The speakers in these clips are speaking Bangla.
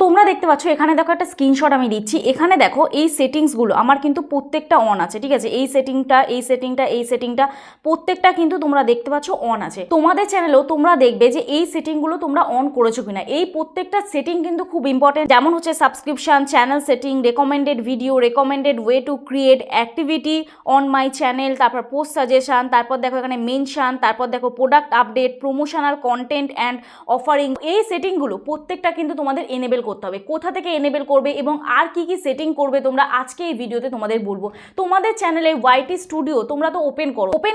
তোমরা দেখতে পাচ্ছ এখানে দেখো একটা স্ক্রিনশট আমি দিচ্ছি। এখানে দেখো এই সেটিংসগুলো আমার কিন্তু প্রত্যেকটা অন আছে, ঠিক আছে। এই সেটিংটা প্রত্যেকটা কিন্তু তোমরা দেখতে পাচ্ছ অন আছে। তোমাদের চ্যানেলেও তোমরা দেখবে যে এই সেটিংগুলো তোমরা অন করেছো কিনা। এই প্রত্যেকটা সেটিং কিন্তু খুব ইম্পর্টেন্ট, যেমন হচ্ছে subscription, channel setting, recommended video, recommended way to create, activity on my channel, তারপর পোস্ট সাজেশন, তারপর দেখো এখানে মেনশন, তারপর দেখো product update, promotional content and offering. এই সেটিংগুলো প্রত্যেকটা কিন্তু তোমাদের এনেবেল করতে হবে। কোথা থেকে এনেবেল করবে এবং আর কি কি সেটিং করবে তোমরা আজকে এই ভিডিওতে তোমাদের বলবো। তোমাদের চ্যানেলে ওয়াইটি স্টুডিও তোমরা তো ওপেন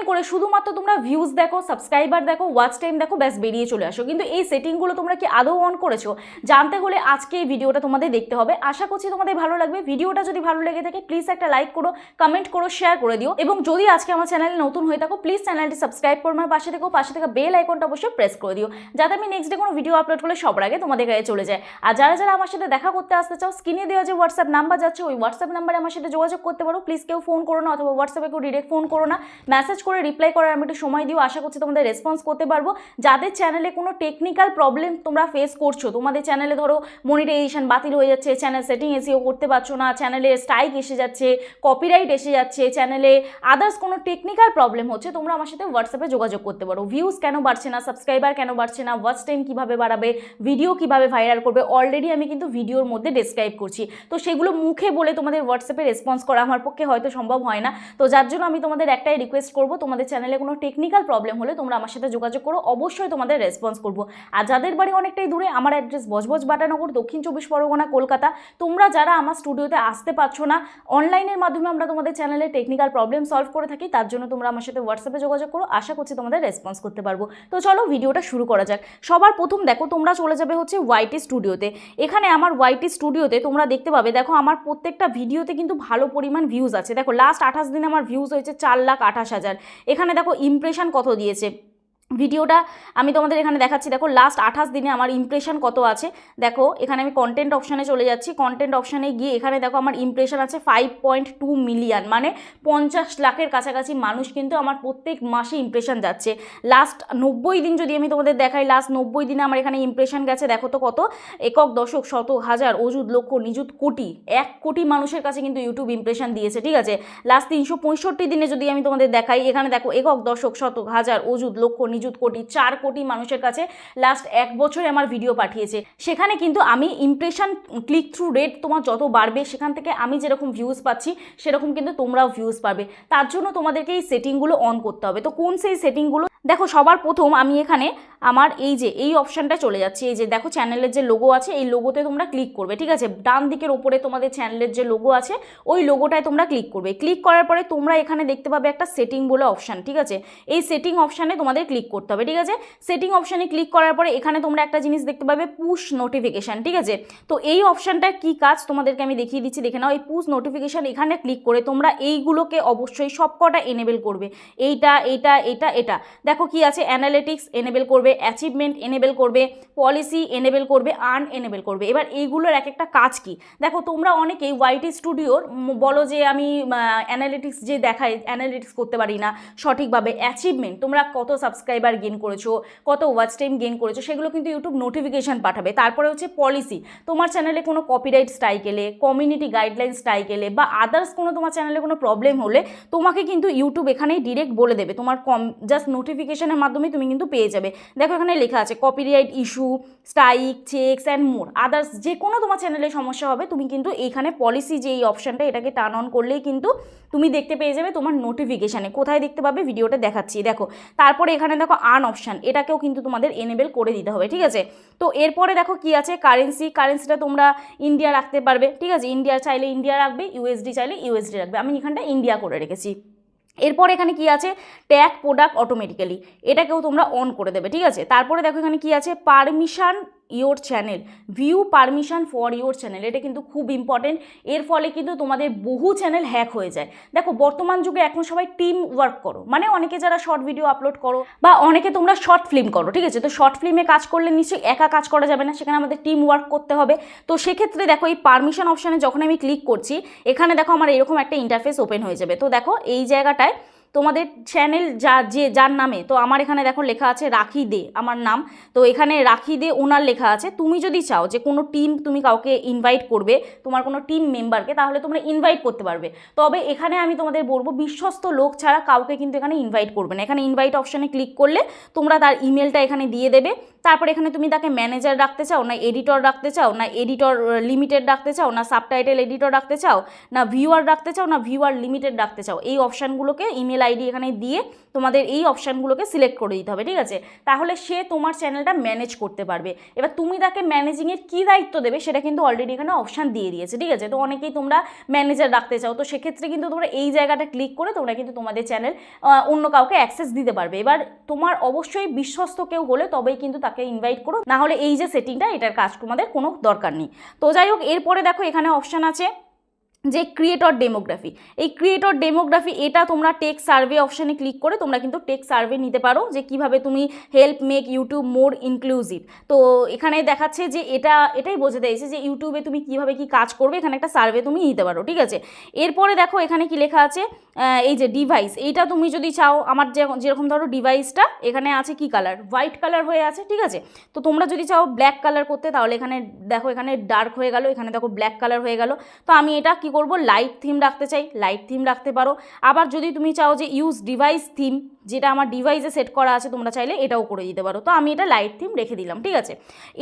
করে শুধুমাত্র তোমরা ভিউজ দেখো, সাবস্ক্রাইবার দেখো, ওয়াচ টাইম দেখো, ব্যাস বেরিয়ে চলে আসো। কিন্তু এই সেটিংগুলো তোমরা কি আদৌ অন করেছো? জানতে হলে আজকে এই ভিডিওটা তোমাদের দেখতে হবে। আশা করছি তোমাদের ভালো লাগবে। ভিডিওটা যদি ভালো লেগে থাকে প্লিজ একটা লাইক করো, কমেন্ট করো, শেয়ার করে দিও। এবং যদি আজকে আমার চ্যানেলে নতুন হয়ে থাকো প্লিজ চ্যানেলটি সাবস্ক্রাইব করে আমার পাশে থেকো, পাশে থেকে বেল আইকনটা অবশ্যই প্রেস করে দিও, যাতে আমি নেক্সট ডে কোনো ভিডিও আপলোড করলে সবার আগে তোমাদের কাছে চলে যায়। আর যারা যারা আমার সাথে দেখা করতে আসতে চাও, স্ক্রিনে দেওয়া যে হোয়াটসঅ্যাপ নাম্বার যাচ্ছে ওই হোয়াটসঅ্যাপ নাম্বারে আমার সাথে যোগাযোগ করতে পারো। প্লিজ কেউ ফোন করো না, অথবা হোয়াটসঅ্যাপে কেউ ডিরেক্ট ফোন করো না, মেসেজ করে রিপ্লাই করার আমি একটু সময় দিও। আশা করছি তোমাদের রেসপন্স করতে পারবো। যাদের চ্যানেলে কোনো টেকনিক্যাল প্রবলেম তোমরা ফেস করছো, তোমাদের চ্যানেলে ধরো মনিটাইজেশন বাতিল হয়ে যাচ্ছে, চ্যানেল সেটিং এসিও করতে পারছো না, চ্যানেলে স্ট্রাইক এসে যাচ্ছে, কপিরাইট এসে যাচ্ছে, চ্যানেলে আদার্স কোনো টেকনিক্যাল প্রবলেম হচ্ছে, তোমরা আমার সাথে হোয়াটসঅ্যাপে যোগাযোগ করতে পারো। ভিউজ কেন বাড়ছে না, সাবস্ক্রাইবার কেন বাড়ছে না, ওয়াচ টাইম কীভাবে বাড়াবে, ভিডিও কীভাবে ভাইরাল করবে, অলরেডি আমি কিন্তু ভিডিওর মধ্যে ডেসক্রাইব করছি। তো সেগুলো মুখে বলে তোমাদের হোয়াটসঅ্যাপে রেসপন্স করা আমার পক্ষে হয়তো সম্ভব হয় না। তো যার জন্য আমি তোমাদের একটাই রিকোয়েস্ট করবো, তোমাদের চ্যানেলে কোনো টেকনিক্যাল প্রবলেম হলে তোমরা আমার সাথে যোগাযোগ করো, অবশ্যই তোমাদের রেসপন্স করবো। আর যাদের বাড়ি অনেকটাই দূরে, আমার অ্যাড্রেস বজবজ বাটানগর, দক্ষিণ 24 পরগনা, কলকাতা। তোমরা যারা আমার স্টুডিওতে আসতে পারছো না, অনলাইনের মাধ্যমে আমরা তোমাদের চ্যানেলে টেকনিক্যাল প্রবলেম সলভ করে থাকি, তার জন্য তোমরা আমার সাথে হোয়াটসঅ্যাপে যোগাযোগ করো। আশা করছি তোমাদের রেসপন্স করতে পারবো। তো চলো ভিডিওটা শুরু করা যাক। সবার প্রথম দেখো তোমরা চলে যাবে হচ্ছে ওয়াইটি স্টুডিওতে। এখানে আমার ওয়াইটি স্টুডিওতে তোমরা দেখতে পাবে, দেখো আমার প্রত্যেকটা ভিডিওতে কিন্তু ভালো পরিমাণ ভিউজ আছে। দেখো লাস্ট 28 দিনে আমার ভিউজ হয়েছে 4,28,000। এখানে দেখো ইমপ্রেশন কত দিয়েছে, ভিডিওটা আমি তোমাদের এখানে দেখাচ্ছি। দেখো লাস্ট 28 দিনে আমার ইমপ্রেশন কত আছে। দেখো এখানে আমি কন্টেন্ট অপশানে চলে যাচ্ছি। কন্টেন্ট অপশানে গিয়ে এখানে দেখো আমার ইমপ্রেশন আছে 5.2 মিলিয়ন, মানে 50 লাখের কাছাকাছি মানুষ কিন্তু আমার প্রত্যেক মাসে ইমপ্রেশন যাচ্ছে। লাস্ট 90 দিন যদি আমি তোমাদের দেখাই, লাস্ট 90 দিনে আমার এখানে ইমপ্রেশন গেছে দেখো তো কত, একক, দশক, শত, হাজার, অযুত, লক্ষ, নিযুত, কোটি, 1 কোটি মানুষের কাছে কিন্তু ইউটিউব ইমপ্রেশন দিয়েছে, ঠিক আছে। লাস্ট 365 দিনে যদি আমি তোমাদের দেখাই, এখানে দেখো একক, দশক, শত, হাজার, অযুত, লক্ষ, নিযুত, কোটি, 4 কোটি মানুষের কাছে লাস্ট 1 বছরে আমার ভিডিও পাঠিয়েছে। সেখানে কিন্তু আমি ইমপ্রেশন ক্লিক থ্রু রেট তোমার যত বাড়বে, সেখান থেকে আমি যেরকম ভিউজ পাচ্ছি সেরকম কিন্তু তোমরাও ভিউজ পাবে। তার জন্য তোমাদেরকে এই সেটিংগুলো অন করতে হবে। তো কোন সেই সেটিংগুলো দেখো, সবার প্রথম আমি এখানে আমার এই অপশানটা চলে যাচ্ছি। এই যে দেখো চ্যানেলের যে লোগো আছে, এই লোগোতে তোমরা ক্লিক করবে, ঠিক আছে। ডান দিকের ওপরে তোমাদের চ্যানেলের যে লোগো আছে ওই লোগোটায় তোমরা ক্লিক করবে। ক্লিক করার পরে তোমরা এখানে দেখতে পাবে একটা সেটিং বলে অপশান, ঠিক আছে। এই সেটিং অপশানে তোমাদের ক্লিক করতে হবে, ঠিক আছে। সেটিং অপশানে ক্লিক করার পরে এখানে তোমরা একটা জিনিস দেখতে পাবে, পুশ নোটিফিকেশান, ঠিক আছে। তো এই অপশানটা কি কাজ তোমাদেরকে আমি দেখিয়ে দিচ্ছি, দেখে নাও। এই পুশ নোটিফিকেশান এখানে ক্লিক করে তোমরা এইগুলোকে অবশ্যই সবকটা এনেবেল করবে। এটা দেখো কি আছে, অ্যানালিটিক্স এনেবেল করবে, অ্যাচিভমেন্ট এনেবেল করবে, পলিসি এনেবেল করবে, আর্ন এনেবেল করবে। এবার এইগুলোর এক একটা কাজ কি দেখো, তোমরা অনেকেই ওয়াইটি স্টুডিওর বলো যে আমি অ্যানালিটিক্স যে দেখাই, অ্যানালিটিক্স করতে পারি না সঠিকভাবে। অ্যাচিভমেন্ট, তোমরা কত সাবস্ক্রাইবার গেইন করেছো, কত ওয়াচ টাইম গেইন করেছো, সেগুলো কিন্তু ইউটিউব নোটিফিকেশান পাঠাবে। তারপরে হচ্ছে পলিসি, তোমার চ্যানেলে কোনো কপিরাইট স্ট্রাইক এলে, কমিউনিটি গাইডলাইন স্ট্রাইক এলে বা আদার্স কোনো তোমার চ্যানেলে কোনো প্রবলেম হলে তোমাকে কিন্তু ইউটিউব এখানেই ডিরেক্ট বলে দেবে, তোমার জাস্ট নোটিফিকেশানের মাধ্যমে তুমি কিন্তু পেয়ে যাবে। দেখো এখানে লেখা আছে copyright issue, strike, checks and more others, যে কোনো তোমার চ্যানেলে সমস্যা হবে তুমি কিন্তু এইখানে পলিসি যে এই অপশানটা, এটাকে টার্ন অন করলেই কিন্তু তুমি দেখতে পেয়ে যাবে তোমার নোটিফিকেশানে। কোথায় দেখতে পাবে, ভিডিওটা দেখাচ্ছি দেখো। তারপরে এখানে দেখো আর্ন অপশান, এটাকেও কিন্তু তোমাদের এনেবেল করে দিতে হবে, ঠিক আছে। তো এরপরে দেখো কি আছে, কারেন্সিটা তোমরা ইন্ডিয়া রাখতে পারবে, ঠিক আছে। ইন্ডিয়া চাইলে ইন্ডিয়া রাখবে, ইউএসডি চাইলে ইউএসডি রাখবে। আমি এখানটা ইন্ডিয়া করে রেখেছি। এরপর এখানে কি আছে, ট্যাগ প্রোডাক্ট অটোমেটিক্যালি, এটাকেও তোমরা অন করে দেবে, ঠিক আছে। তারপরে দেখো এখানে কি আছে, permission your channel, view permission for your channel, এটা কিন্তু খুব ইম্পর্টেন্ট। এর ফলে কিন্তু তোমাদের বহু চ্যানেল হ্যাক হয়ে যায়। দেখো বর্তমান যুগে এখন সবাই টিম ওয়ার্ক করো, মানে অনেকে যারা শর্ট ভিডিও আপলোড করো বা অনেকে তোমরা শর্ট ফিল্ম করো, ঠিক আছে। তো শর্ট ফিল্মে কাজ করলে নিশ্চয়ই একা কাজ করা যাবে না, সেখানে আমাদের টিম ওয়ার্ক করতে হবে। তো সেক্ষেত্রে দেখো এই পারমিশন অপশানে যখন আমি ক্লিক করছি, এখানে দেখো আমার এরকম একটা ইন্টারফেস ওপেন হয়ে যাবে। তো দেখো এই জায়গাটায় তোমাদের চ্যানেল যার নামে, তো আমার এখানে দেখো লেখা আছে রাখি দে আমার নাম, তো এখানে রাখি দে ওনার লেখা আছে। তুমি যদি চাও যে কোনো টিম তুমি কাউকে ইনভাইট করবে, তোমার কোনো টিম মেম্বারকে, তাহলে তোমরা ইনভাইট করতে পারবে। তবে এখানে আমি তোমাদের বলবো বিশ্বস্ত লোক ছাড়া কাউকে কিন্তু এখানে ইনভাইট করবে না। এখানে ইনভাইট অপশানে ক্লিক করলে তোমরা তার ইমেলটা এখানে দিয়ে দেবে। তারপর এখানে তুমি তাকে ম্যানেজার রাখতে চাও, না এডিটর রাখতে চাও, না এডিটর লিমিটেড রাখতে চাও, না সাবটাইটেল এডিটর রাখতে চাও, না ভিউয়ার রাখতে চাও, না ভিউয়ার লিমিটেড রাখতে চাও, এই অপশানগুলোকে ইমেল আইডি এখানে দিয়ে তোমাদের এই অপশানগুলোকে সিলেক্ট করে দিতে হবে, ঠিক আছে? তাহলে সে তোমার চ্যানেলটা ম্যানেজ করতে পারবে। এবার তুমি তাকে ম্যানেজিংয়ের কী দায়িত্ব দেবে সেটা কিন্তু অলরেডি এখানে অপশান দিয়ে দিয়েছে, ঠিক আছে? তো অনেকেই তোমরা ম্যানেজার রাখতে চাও, তো সেক্ষেত্রে কিন্তু তোমরা এই জায়গাটা ক্লিক করে তোমরা কিন্তু তোমাদের চ্যানেল অন্য কাউকে অ্যাক্সেস দিতে পারবে। এবার তোমার অবশ্যই বিশ্বস্ত কেউ হলে তবেই কিন্তু তাকে ইনভাইট করো, না হলে এই যে সেটিংটা এটার কাজ তোমাদের কোনো দরকার নেই। তো যাই হোক, এরপরে দেখো এখানে অপশান আছে যে ক্রিয়েটর ডেমোগ্রাফি। এই ক্রিয়েটর ডেমোগ্রাফি এটা তোমরা টেক সার্ভে অপশানে ক্লিক করে তোমরা কিন্তু টেক সার্ভে নিতে পারো, যে কিভাবে তুমি হেল্প মেক ইউটিউব মোর ইনক্লুসিভ। তো এখানে দেখাচ্ছে যে এটাই বোঝাতে চাইছে যে ইউটিউবে তুমি কিভাবে কি কাজ করবে, এখানে একটা সার্ভে তুমি নিতে পারো, ঠিক আছে? এরপরে দেখো এখানে কি লেখা আছে, এই যে ডিভাইস, এইটা তুমি যদি চাও, আমার যেরকম ধরো ডিভাইসটা এখানে আছে কি কালার, হোয়াইট কালার হয়ে আছে, ঠিক আছে? তো তোমরা যদি চাও ব্ল্যাক কালার করতে, তাহলে এখানে দেখো এখানে ডার্ক হয়ে গেল, এখানে দেখো ব্ল্যাক কালার হয়ে গেল। তো আমি এটা কি করব, লাইট থিম রাখতে চাই, লাইট থিম রাখতে পারো। আবার যদি তুমি চাও যে ইউজ ডিভাইস থিম, যেটা আমার ডিভাইসে সেট করা আছে, তোমরা চাইলে এটাও করে দিতে পারো। তো আমি এটা লাইট থিম রেখে দিলাম, ঠিক আছে?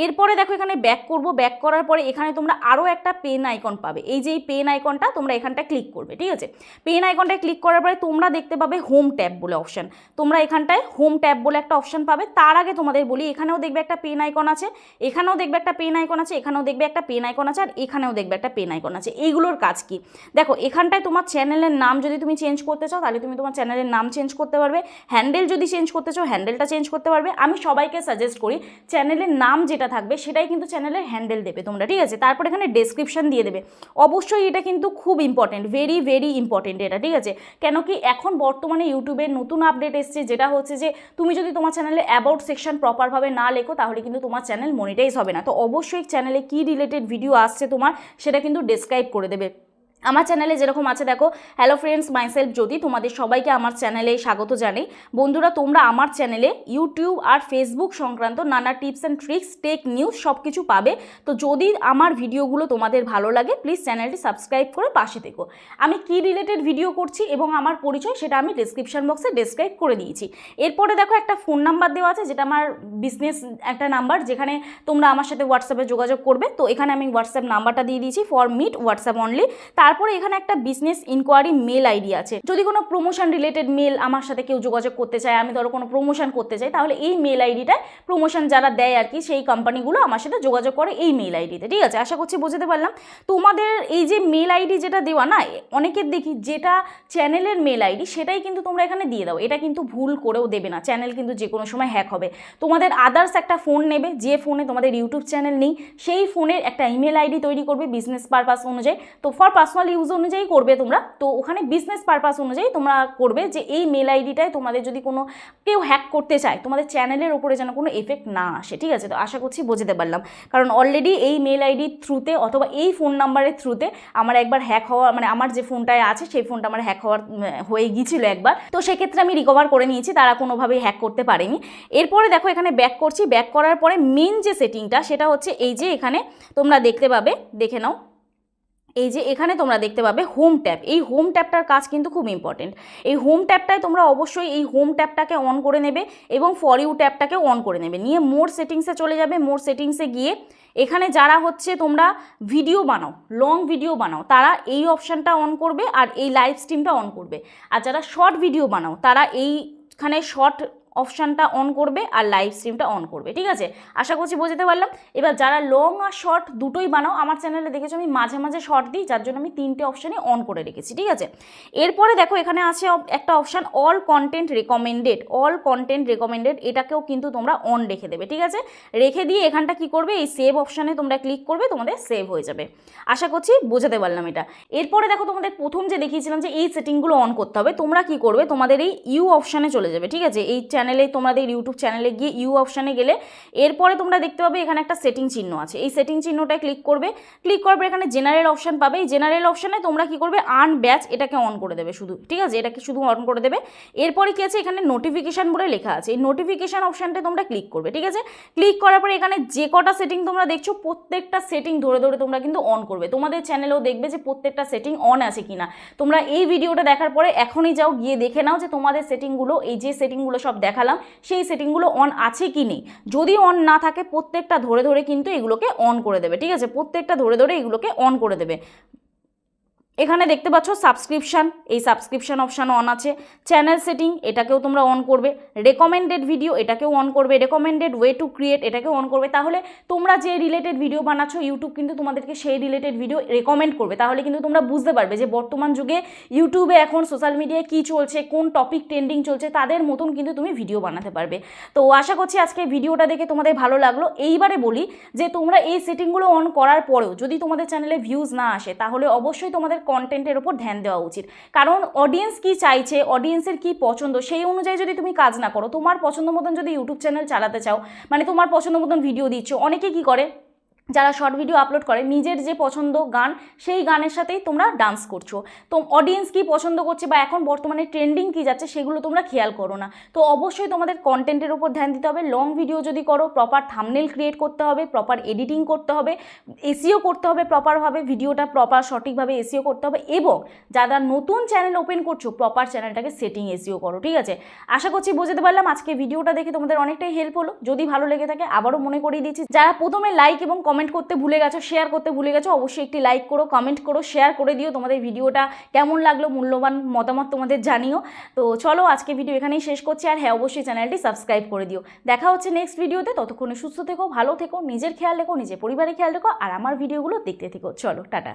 এরপরে দেখো এখানে ব্যাক করব, ব্যাক করার পরে এখানে তোমরা আরও একটা পেন আইকন পাবে। এই যে এই পেন আইকনটা তোমরা এখানটা ক্লিক করবে, ঠিক আছে? পেন আইকনটায় ক্লিক করার পরে তোমরা দেখতে পাবে হোম ট্যাব বলে অপশান। তোমরা এখানটায় হোম ট্যাব বলে একটা অপশান পাবে। তার আগে তোমাদের বলি, এখানেও দেখবে একটা পেন আইকন আছে, এখানেও দেখবে একটা পেন আইকন আছে, এখানেও দেখবে একটা পেন আইকন আছে, আর এখানেও দেখবে একটা পেন আইকন আছে। এইগুলোর কাজ কি দেখো, এখানটায় তোমার চ্যানেলের নাম যদি তুমি চেঞ্জ করতে চাও, তাহলে তুমি তোমার চ্যানেলের নাম চেঞ্জ করতে পারবে। হ্যান্ডেল যদি চেঞ্জ করতে চাও, হ্যান্ডেলটা চেঞ্জ করতে পারবে। আমি সবাইকে সাজেস্ট করি চ্যানেলের নাম যেটা থাকবে সেটাই কিন্তু চ্যানেলের হ্যান্ডেল দেবে তোমরা, ঠিক আছে? তারপর এখানে ডেসক্রিপশন দিয়ে দেবে। অবশ্যই এটা কিন্তু খুব ইম্পর্টেন্ট, ভেরি ভেরি ইম্পর্টেন্ট এটা, ঠিক আছে? কেন কি এখন বর্তমানে ইউটিউবের নতুন আপডেট এসছে, যেটা হচ্ছে যে তুমি যদি তোমার চ্যানেলে অ্যাবাউট সেকশন প্রপারভাবে না লেখো, তাহলে কিন্তু তোমার চ্যানেল মনিটাইজ হবে না। তো অবশ্যই চ্যানেলে কী রিলেটেড ভিডিও আসছে তোমার, সেটা কিন্তু ডেসক্রাইব করে দেবে। আমার চ্যানেলে যেরকম আছে দেখো, হ্যালো ফ্রেন্ডস, মাইসেলফ জ্যোতি, তোমাদের সবাইকে আমার চ্যানেলে স্বাগত জানাই। বন্ধুরা, তোমরা আমার চ্যানেলে ইউটিউব আর ফেসবুক সংক্রান্ত নানা tips and tricks, tech news সব কিছু পাবে। তো যদি আমার ভিডিওগুলো তোমাদের ভালো লাগে, প্লিজ চ্যানেলটি সাবস্ক্রাইব করে পাশে থেকো। আমি কি রিলেটেড ভিডিও করছি এবং আমার পরিচয় সেটা আমি ডিসক্রিপশন বক্সে ডেসক্রাইব করে দিয়েছি। এরপরে দেখো একটা ফোন নাম্বার দেওয়া আছে, যেটা আমার বিজনেস একটা নাম্বার, যেখানে তোমরা আমার সাথে হোয়াটসঅ্যাপে যোগাযোগ করবে। তো এখানে আমি হোয়াটসঅ্যাপ নাম্বারটা দিয়ে দিয়েছি, ফর মিট হোয়াটসঅ্যাপ অনলি। তারপরে এখানে একটা বিজনেস ইনকোয়ারি মেল আইডি আছে। যদি কোনো প্রমোশন রিলেটেড মেল আমার সাথে কেউ যোগাযোগ করতে চায়, আমি ধরো কোনো প্রমোশন করতে চাই, তাহলে এই মেল আইডিটায় প্রমোশন যারা দেয় আর কি, সেই কোম্পানিগুলো আমার সাথে যোগাযোগ করে এই মেল আইডিতে, ঠিক আছে? আশা করছি বুঝতে পারলাম। তোমাদের এই যে মেল আইডি যেটা দেওয়া না, অনেকের দেখি যেটা চ্যানেলের মেল আইডি সেটাই কিন্তু তোমরা এখানে দিয়ে দাও। এটা কিন্তু ভুল করেও দেবে না, চ্যানেল কিন্তু যে কোনো সময় হ্যাক হবে। তোমাদের আদার্স একটা ফোন নেবে, যে ফোনে তোমাদের ইউটিউব চ্যানেল নেই, সেই ফোনের একটা ইমেল আইডি তৈরি করবে বিজনেস পারপাস অনুযায়ী। তো ফর পার্সোনাল ইউজ অনুযায়ী করবে তোমরা, তো ওখানে বিজনেস পারপাস অনুযায়ী তোমরা করবে যে এই মেল আইডিটায় তোমাদের যদি কোনো কেউ হ্যাক করতে চায়, তোমাদের চ্যানেলের উপরে যেন কোনো এফেক্ট না আসে, ঠিক আছে? তো আশা করছি বুঝতে পারলাম, কারণ অলরেডি এই মেল আইডির থ্রুতে অথবা এই ফোন নাম্বারের থ্রুতে আমার একবার হ্যাক হওয়া, মানে আমার যে ফোনটায় আছে সেই ফোনটা আমার হ্যাক হয়ে গিয়েছিল একবার। তো সেক্ষেত্রে আমি রিকভার করে নিয়েছি, তারা কোনোভাবেই হ্যাক করতে পারেনি। এরপরে দেখো এখানে ব্যাক করছি, ব্যাক করার পরে মেন যে সেটিংটা সেটা হচ্ছে এই যে এখানে তোমরা দেখতে পাবে, দেখে নাও, এই যে এখানে তোমরা দেখতে পাবে হোম ট্যাব। এই হোম ট্যাবটার কাজ কিন্তু খুব ইম্পর্টেন্ট। এই হোম ট্যাবটায় তোমরা অবশ্যই এই হোম ট্যাবটাকে অন করে নেবে এবং ফর ইউ ট্যাবটাকে অন করে নেবে, নিয়ে মোর সেটিংসে চলে যাবে। মোর সেটিংসে গিয়ে এখানে যারা হচ্ছে তোমরা ভিডিও বানাও, লং ভিডিও বানাও, তারা এই অপশানটা অন করবে আর এই লাইভ স্ট্রিমটা অন করবে। আর যারা শর্ট ভিডিও বানাও, তারা এইখানে শর্ট অপশানটা অন করবে আর লাইভ স্ট্রিমটা অন করবে, ঠিক আছে? আশা করছি বুঝতে পারলাম। এবার যারা লং আর শর্ট দুটোই বানাও, আমার চ্যানেলে দেখেছো আমি মাঝে মাঝে শর্ট দিই, যার জন্য আমি 3টে অপশানই অন করে রেখেছি, ঠিক আছে? এরপরে দেখো এখানে আছে একটা option all content recommended. All content recommended এটাকেও কিন্তু তোমরা অন রেখে দেবে, ঠিক আছে? রেখে দিয়ে এখানটা কি করবে, এই সেভ অপশানে তোমরা ক্লিক করবে, তোমাদের সেভ হয়ে যাবে। আশা করছি বোঝাতে পারলাম এটা। এরপরে দেখো তোমাদের প্রথম যে দেখিয়েছিলাম যে এই সেটিংগুলো অন করতে হবে, তোমরা কি করবে, তোমাদের এই ইউ অপশানে চলে যাবে, ঠিক আছে? এই চ্যানেল চ্যানেলে, তোমাদের ইউটিউব চ্যানেলে গিয়ে ইউ অপশানে গেলে এরপরে তোমরা দেখতে পাবে এখানে একটা সেটিং চিহ্ন আছে। এই সেটিং চিহ্নটায় ক্লিক করবে, ক্লিক করার পর এখানে জেনারেল অপশান পাবে। এই জেনারেল অপশানে তোমরা কি করবে, আর্ন ব্যাচ এটাকে অন করে দেবে শুধু, ঠিক আছে, এটাকে শুধু অন করে দেবে। এরপরে কি আছে, এখানে নোটিফিকেশান বলে লেখা আছে, এই নোটিফিকেশান অপশানটা তোমরা ক্লিক করবে, ঠিক আছে। ক্লিক করার পরে এখানে যে কটা সেটিং তোমরা দেখছো প্রত্যেকটা সেটিং ধরে ধরে তোমরা কিন্তু অন করবে। তোমাদের চ্যানেলেও দেখবে যে প্রত্যেকটা সেটিং অন আছে কিনা। তোমরা এই ভিডিওটা দেখার পরে এখনই যাও গিয়ে দেখে নাও যে তোমাদের সেটিংগুলো, এই যে সেটিংগুলো সব দেখালাম সেই সেটিংগুলো অন আছে কি নেই। যদি অন না থাকে প্রত্যেকটা ধরে ধরে কিন্তু এগুলোকে অন করে দেবে, ঠিক আছে, প্রত্যেকটা ধরে ধরে এগুলোকে অন করে দেবে। এখানে দেখতে পাচ্ছ সাবস্ক্রিপশান, এই সাবস্ক্রিপশান অপশান অন আছে। চ্যানেল সেটিং এটাকেও তোমরা অন করবে। রেকমেন্ডেড ভিডিও এটাকেও অন করবে। রেকমেন্ডেড ওয়ে টু ক্রিয়েট এটাকেও অন করবে। তাহলে তোমরা যে রিলেটেড ভিডিও বানাচ্ছ ইউটিউব কিন্তু তোমাদেরকে সেই রিলেটেড ভিডিও রেকমেন্ড করবে। তাহলে কিন্তু তোমরা বুঝতে পারবে যে বর্তমান যুগে ইউটিউবে এখন সোশ্যাল মিডিয়ায় কী চলছে, কোন টপিক ট্রেন্ডিং চলছে, তাদের মতন কিন্তু তুমি ভিডিও বানাতে পারবে। তো আশা করছি আজকে ভিডিওটা দেখে তোমাদের ভালো লাগলো। এইবারে বলি যে তোমরা এই সেটিংগুলো অন করার পরেও যদি তোমাদের চ্যানেলে ভিউজ না আসে তাহলে অবশ্যই তোমাদের কন্টেন্টের ওপর ধ্যান দেওয়া উচিত। কারণ অডিয়েন্স কি চাইছে, অডিয়েন্সের কি পছন্দ, সেই অনুযায়ী যদি তুমি কাজ না করো, তোমার পছন্দ মতন যদি ইউটিউব চ্যানেল চালাতে চাও, মানে তোমার পছন্দ মতন ভিডিও দিচ্ছ, অনেকে কি করে যারা শর্ট ভিডিও আপলোড করে নিজের যে পছন্দ গান সেই গানের সাথেই তোমরা ডান্স করছো। তো অডিয়েন্স কি পছন্দ করছে বা এখন বর্তমানে ট্রেন্ডিং কি যাচ্ছে সেগুলো তোমরা খেয়াল করো না। তো অবশ্যই তোমাদের কন্টেন্টের উপর ধ্যান দিতে হবে। লং ভিডিও যদি করো প্রপার থাম্বনেল ক্রিয়েট করতে হবে, প্রপার এডিটিং করতে হবে, এসইও করতে হবে প্রপারভাবে, ভিডিওটা প্রপার সঠিকভাবে এসইও করতে হবে। এবং যারা নতুন চ্যানেল ওপেন করছো প্রপার চ্যানেলটাকে সেটিং এসইও করো, ঠিক আছে। আশা করছি বোঝাতে পারলাম। আজকে ভিডিওটা দেখে তোমাদের অনেকটাই হেল্প হলো। যদি ভালো লেগে থাকে আবারও মনে করিয়ে দিচ্ছি, যারা প্রথমে লাইক এবং কমেন্ট করতে ভুলে গেছো, শেয়ার করতে ভুলে গেছো, অবশ্যই একটি লাইক করো, কমেন্ট করো, শেয়ার করে দিও। তোমাদের ভিডিওটা কেমন লাগলো মূল্যবান মতামত তোমাদের জানিও। তো চলো আজকে ভিডিও এখানেই শেষ করছি। আর হ্যাঁ, অবশ্যই চ্যানেলটি সাবস্ক্রাইব করে দিও। দেখা হচ্ছে নেক্সট ভিডিওতে। ততক্ষণে সুস্থ থেকো, ভালো থেকো, নিজের খেয়াল রেখো, নিজের পরিবারের খেয়াল রেখো, আর আমার ভিডিওগুলো দেখতে থেকো। চলো টাটা।